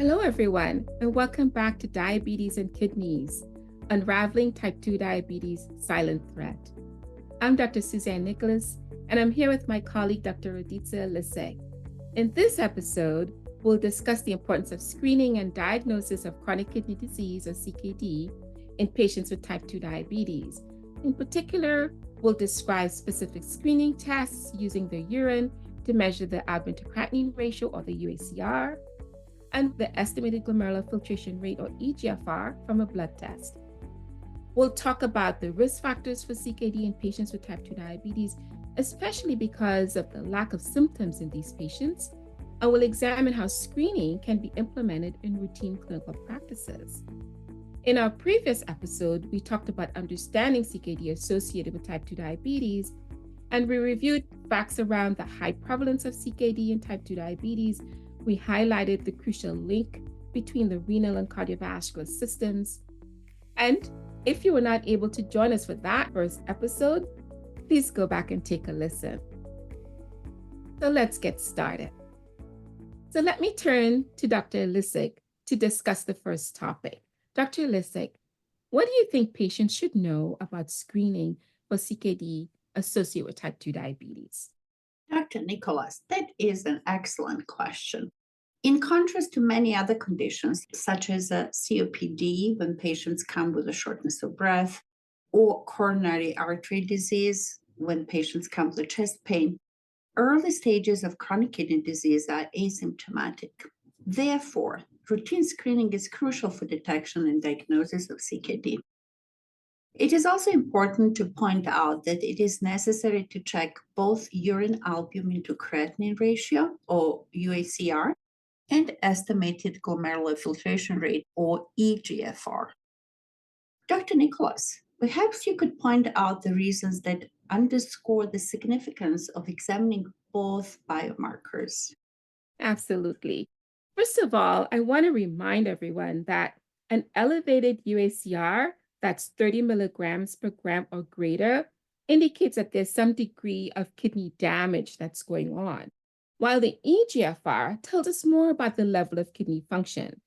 Hello, everyone, and welcome back to Diabetes and Kidneys, Unraveling Type 2 Diabetes Silent Threat. I'm Dr. Susanne Nicholas, and I'm here with my colleague, Dr. Radica Alicic. In this episode, we'll discuss the importance of screening and diagnosis of chronic kidney disease, or CKD, in patients with type 2 diabetes. In particular, we'll describe specific screening tests using the urine to measure the albumin to creatinine ratio, or the UACR, and the estimated glomerular filtration rate, or eGFR, from a blood test. We'll talk about the risk factors for CKD in patients with type 2 diabetes, especially because of the lack of symptoms in these patients, and we'll examine how screening can be implemented in routine clinical practices. In our previous episode, we talked about understanding CKD associated with type 2 diabetes, and we reviewed facts around the high prevalence of CKD in type 2 diabetes. We highlighted the crucial link between the renal and cardiovascular systems. And if you were not able to join us for that first episode, please go back and take a listen. So let's get started. So let me turn to Dr. Alicic to discuss the first topic. Dr. Alicic, what do you think patients should know about screening for CKD associated with type 2 diabetes? Dr. Nicholas, that is an excellent question. In contrast to many other conditions, such as COPD, when patients come with a shortness of breath, or coronary artery disease, when patients come with chest pain, early stages of chronic kidney disease are asymptomatic. Therefore, routine screening is crucial for detection and diagnosis of CKD. It is also important to point out that it is necessary to check both urine albumin to creatinine ratio, or UACR, and estimated glomerular filtration rate, or eGFR. Dr. Nicholas, perhaps you could point out the reasons that underscore the significance of examining both biomarkers. Absolutely. First of all, I want to remind everyone that an elevated UACR, that's 30 milligrams per gram or greater, indicates that there's some degree of kidney damage that's going on, while the eGFR tells us more about the level of kidney function.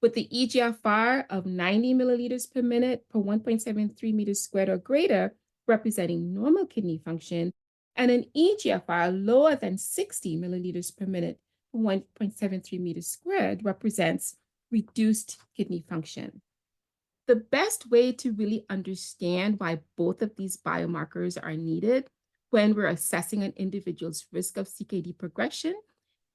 With the eGFR of 90 milliliters per minute per 1.73 meters squared or greater, representing normal kidney function, and an eGFR lower than 60 milliliters per minute per 1.73 meters squared, represents reduced kidney function. The best way to really understand why both of these biomarkers are needed when we're assessing an individual's risk of CKD progression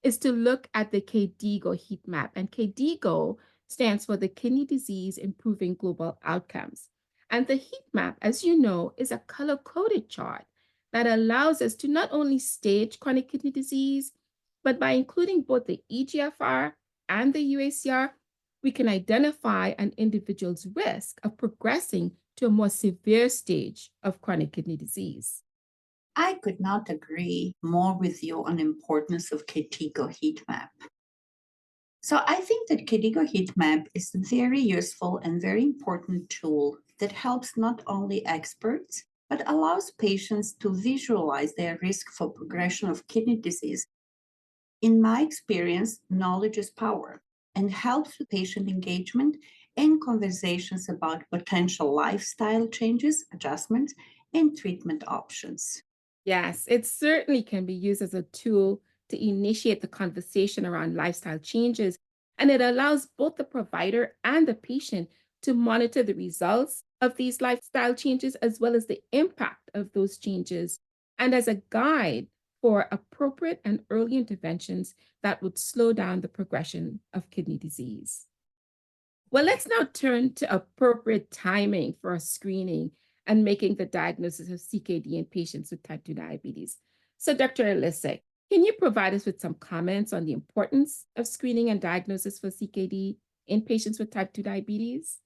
is to look at the KDIGO heat map. And KDIGO stands for the Kidney Disease Improving Global Outcomes. And the heat map, as you know, is a color-coded chart that allows us to not only stage chronic kidney disease, but by including both the eGFR and the UACR, we can identify an individual's risk of progressing to a more severe stage of chronic kidney disease. I could not agree more with you on the importance of KDIGO heat map. So I think that KDIGO heat map is a very useful and very important tool that helps not only experts, but allows patients to visualize their risk for progression of kidney disease. In my experience, knowledge is power and helps with patient engagement and conversations about potential lifestyle changes, adjustments, and treatment options. Yes, it certainly can be used as a tool to initiate the conversation around lifestyle changes, and it allows both the provider and the patient to monitor the results of these lifestyle changes as well as the impact of those changes, and as a guide for appropriate and early interventions that would slow down the progression of kidney disease. Well, let's now turn to appropriate timing for screening and making the diagnosis of CKD in patients with type 2 diabetes. So, Dr. Alicic, can you provide us with some comments on the importance of screening and diagnosis for CKD in patients with type 2 diabetes?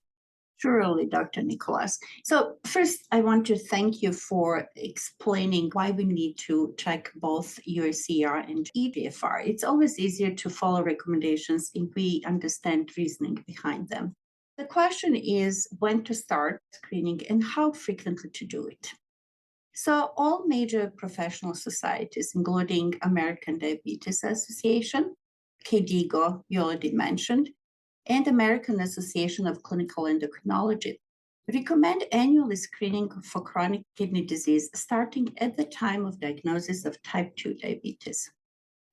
Surely, Dr. Nicholas. So first, I want to thank you for explaining why we need to check both UACR and eGFR. It's always easier to follow recommendations if we understand reasoning behind them. The question is when to start screening and how frequently to do it. So all major professional societies, including American Diabetes Association, KDIGO, you already mentioned, and American Association of Clinical Endocrinology recommend annually screening for chronic kidney disease starting at the time of diagnosis of type 2 diabetes.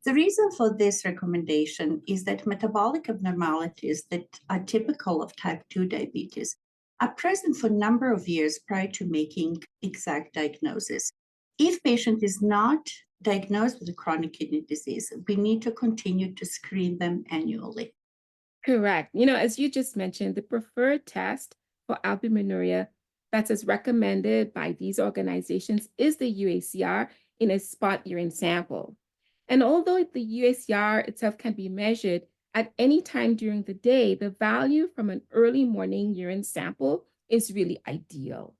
The reason for this recommendation is that metabolic abnormalities that are typical of type 2 diabetes are present for a number of years prior to making exact diagnosis. If patient is not diagnosed with chronic kidney disease, we need to continue to screen them annually. Correct. As you just mentioned, the preferred test for albuminuria that's as recommended by these organizations is the UACR in a spot urine sample. And although the UACR itself can be measured at any time during the day, the value from an early morning urine sample is really ideal.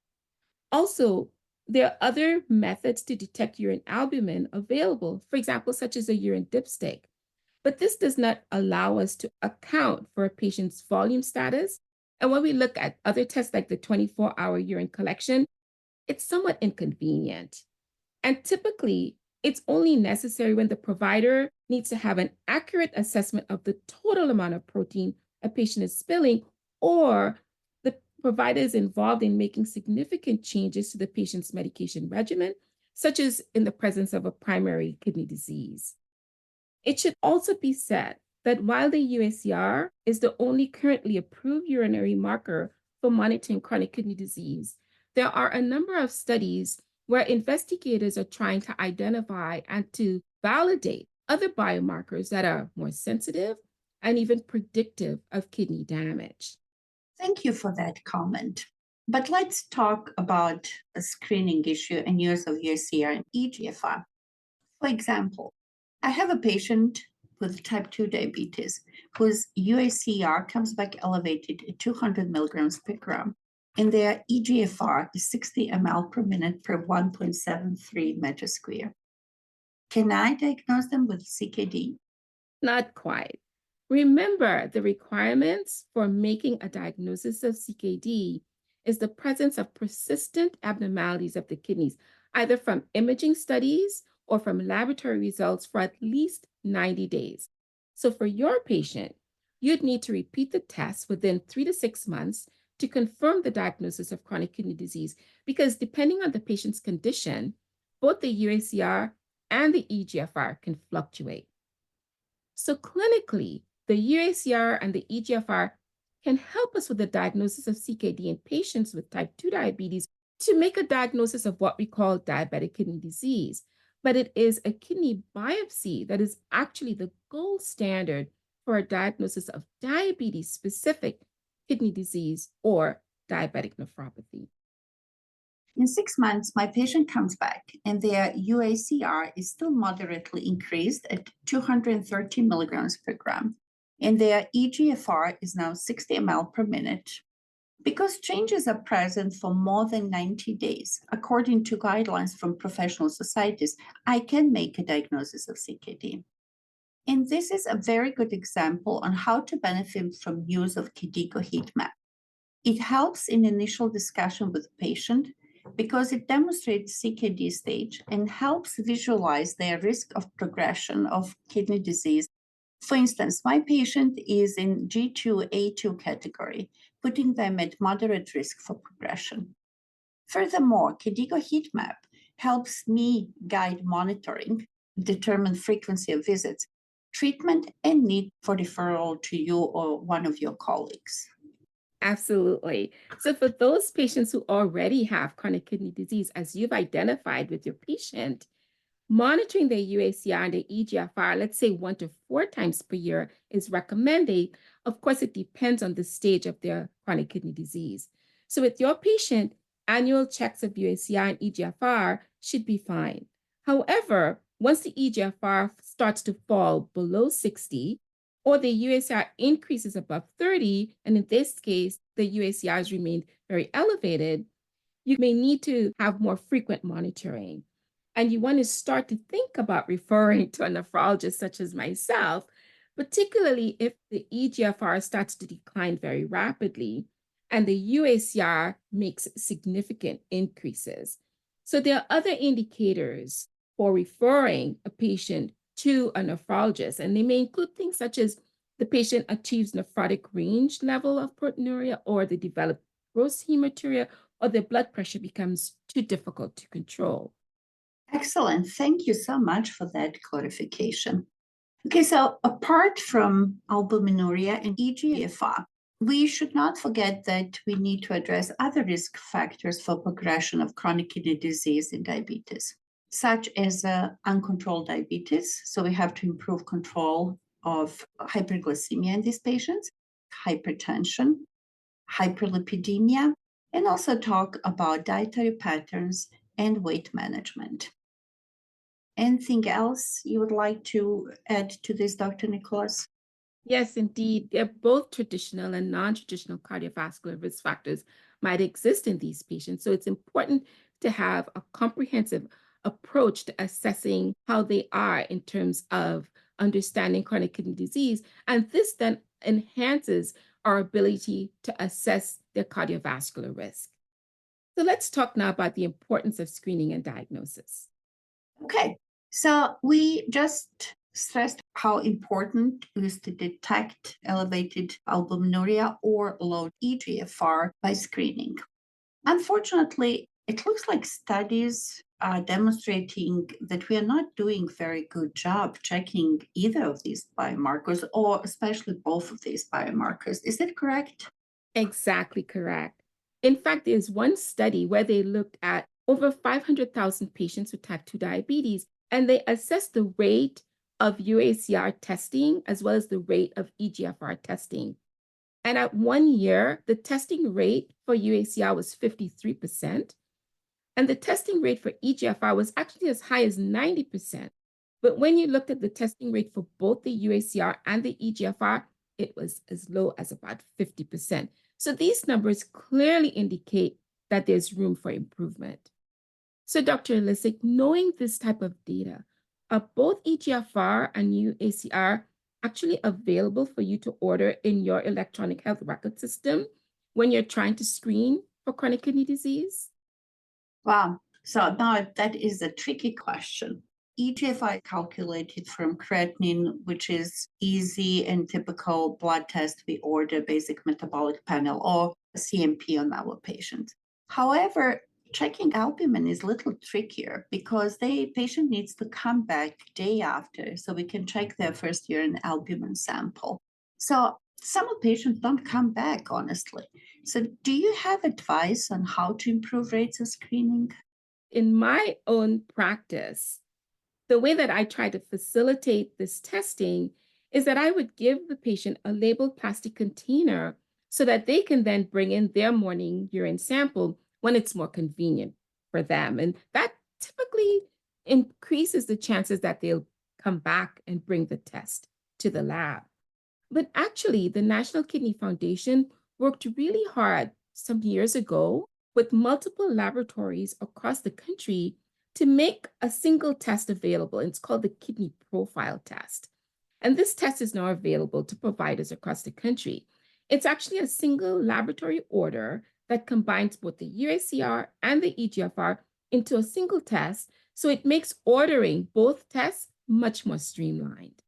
Also, there are other methods to detect urine albumin available, for example, such as a urine dipstick. But this does not allow us to account for a patient's volume status. And when we look at other tests like the 24-hour urine collection, it's somewhat inconvenient. And typically, it's only necessary when the provider needs to have an accurate assessment of the total amount of protein a patient is spilling, or the provider is involved in making significant changes to the patient's medication regimen, such as in the presence of a primary kidney disease. It should also be said that while the UACR is the only currently approved urinary marker for monitoring chronic kidney disease, there are a number of studies where investigators are trying to identify and to validate other biomarkers that are more sensitive and even predictive of kidney damage. Thank you for that comment. But let's talk about a screening issue and use of UACR and eGFR. For example, I have a patient with type 2 diabetes whose UACR comes back elevated at 200 milligrams per gram, and their eGFR is 60 ml per minute per 1.73 meter square. Can I diagnose them with CKD? Not quite. Remember, the requirements for making a diagnosis of CKD is the presence of persistent abnormalities of the kidneys, either from imaging studies or from laboratory results for at least 90 days. So for your patient, you'd need to repeat the test within 3 to 6 months to confirm the diagnosis of chronic kidney disease, because depending on the patient's condition, both the UACR and the eGFR can fluctuate. So clinically, the UACR and the eGFR can help us with the diagnosis of CKD in patients with type 2 diabetes to make a diagnosis of what we call diabetic kidney disease. But it is a kidney biopsy that is actually the gold standard for a diagnosis of diabetes-specific kidney disease or diabetic nephropathy. In 6 months, my patient comes back and their UACR is still moderately increased at 230 milligrams per gram, and their eGFR is now 60 ml per minute. Because changes are present for more than 90 days, according to guidelines from professional societies, I can make a diagnosis of CKD. And this is a very good example on how to benefit from use of KDIGO heatmap. It helps in initial discussion with the patient because it demonstrates CKD stage and helps visualize their risk of progression of kidney disease. For instance, my patient is in G2A2 category, putting them at moderate risk for progression. Furthermore, KDIGO heatmap helps me guide monitoring, determine frequency of visits, treatment, and need for referral to you or one of your colleagues. Absolutely. So for those patients who already have chronic kidney disease, as you've identified with your patient, monitoring their UACR and their eGFR, let's say 1 to 4 times per year, is recommended. Of course, it depends on the stage of their chronic kidney disease. So with your patient, annual checks of UACR and eGFR should be fine. However, once the eGFR starts to fall below 60, or the UACR increases above 30, and in this case, the UACRs remain very elevated, you may need to have more frequent monitoring. And you want to start to think about referring to a nephrologist such as myself, particularly if the eGFR starts to decline very rapidly and the UACR makes significant increases. So there are other indicators for referring a patient to a nephrologist. And they may include things such as the patient achieves nephrotic range level of proteinuria, or they develop gross hematuria, or their blood pressure becomes too difficult to control. Excellent. Thank you so much for that clarification. Okay, so apart from albuminuria and eGFR, we should not forget that we need to address other risk factors for progression of chronic kidney disease in diabetes, such as uncontrolled diabetes. So we have to improve control of hyperglycemia in these patients, hypertension, hyperlipidemia, and also talk about dietary patterns and weight management. Anything else you would like to add to this, Dr. Nicholas? Yes, indeed. They're both traditional and non-traditional cardiovascular risk factors might exist in these patients. So it's important to have a comprehensive approach to assessing how they are in terms of understanding chronic kidney disease. And this then enhances our ability to assess their cardiovascular risk. So let's talk now about the importance of screening and diagnosis. Okay, so we just stressed how important it is to detect elevated albuminuria or low eGFR by screening. Unfortunately, it looks like studies are demonstrating that we are not doing a very good job checking either of these biomarkers, or especially both of these biomarkers. Is that correct? Exactly correct. In fact, there's one study where they looked at over 500,000 patients with type 2 diabetes, and they assessed the rate of UACR testing as well as the rate of eGFR testing. And at 1 year, the testing rate for UACR was 53%, and the testing rate for eGFR was actually as high as 90%. But when you looked at the testing rate for both the UACR and the eGFR, it was as low as about 50%. So these numbers clearly indicate that there's room for improvement. So, Dr. Alicic, knowing this type of data, are both eGFR and UACR actually available for you to order in your electronic health record system when you're trying to screen for chronic kidney disease? Wow. So now that is a tricky question. eGFR is calculated from creatinine, which is easy and typical blood test we order, basic metabolic panel or CMP on our patients. However, checking albumin is a little trickier because the patient needs to come back day after so we can check their first urine albumin sample. So some of patients don't come back, honestly. So do you have advice on how to improve rates of screening? In my own practice, the way that I try to facilitate this testing is that I would give the patient a labeled plastic container so that they can then bring in their morning urine sample when it's more convenient for them. And that typically increases the chances that they'll come back and bring the test to the lab. But actually, the National Kidney Foundation worked really hard some years ago with multiple laboratories across the country to make a single test available. And it's called the Kidney Profile Test. And this test is now available to providers across the country. It's actually a single laboratory order that combines both the UACR and the eGFR into a single test. So it makes ordering both tests much more streamlined.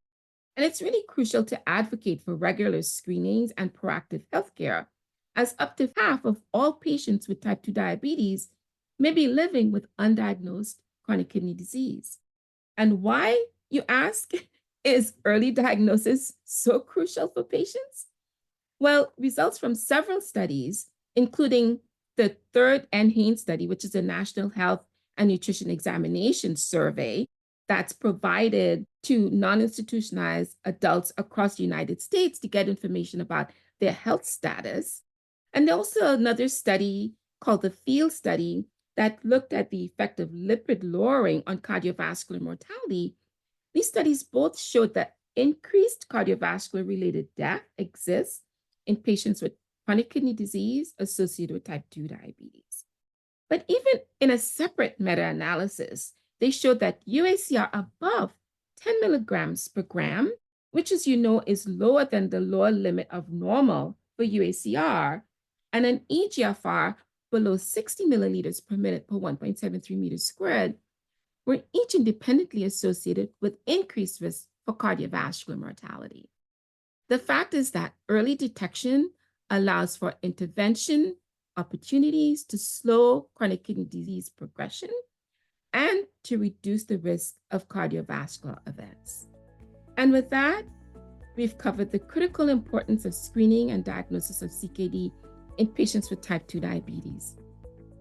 And it's really crucial to advocate for regular screenings and proactive healthcare, as up to half of all patients with type 2 diabetes may be living with undiagnosed chronic kidney disease. And why, you ask, is early diagnosis so crucial for patients? Well, results from several studies, including the third NHANES study, which is a National Health and Nutrition Examination Survey that's provided to non-institutionalized adults across the United States to get information about their health status. And also another study called the FIELD study that looked at the effect of lipid lowering on cardiovascular mortality. These studies both showed that increased cardiovascular related death exists in patients with chronic kidney disease associated with type 2 diabetes. But even in a separate meta-analysis, they showed that UACR above 10 milligrams per gram, which, as you know, is lower than the lower limit of normal for UACR, and an eGFR below 60 milliliters per minute per 1.73 meters squared, were each independently associated with increased risk for cardiovascular mortality. The fact is that early detection allows for intervention opportunities to slow chronic kidney disease progression and to reduce the risk of cardiovascular events. And with that, we've covered the critical importance of screening and diagnosis of CKD in patients with type 2 diabetes.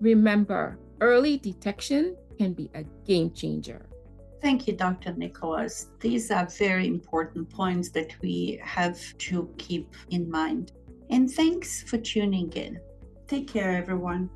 Remember, early detection can be a game changer. Thank you, Dr. Nicholas. These are very important points that we have to keep in mind. And thanks for tuning in. Take care, everyone.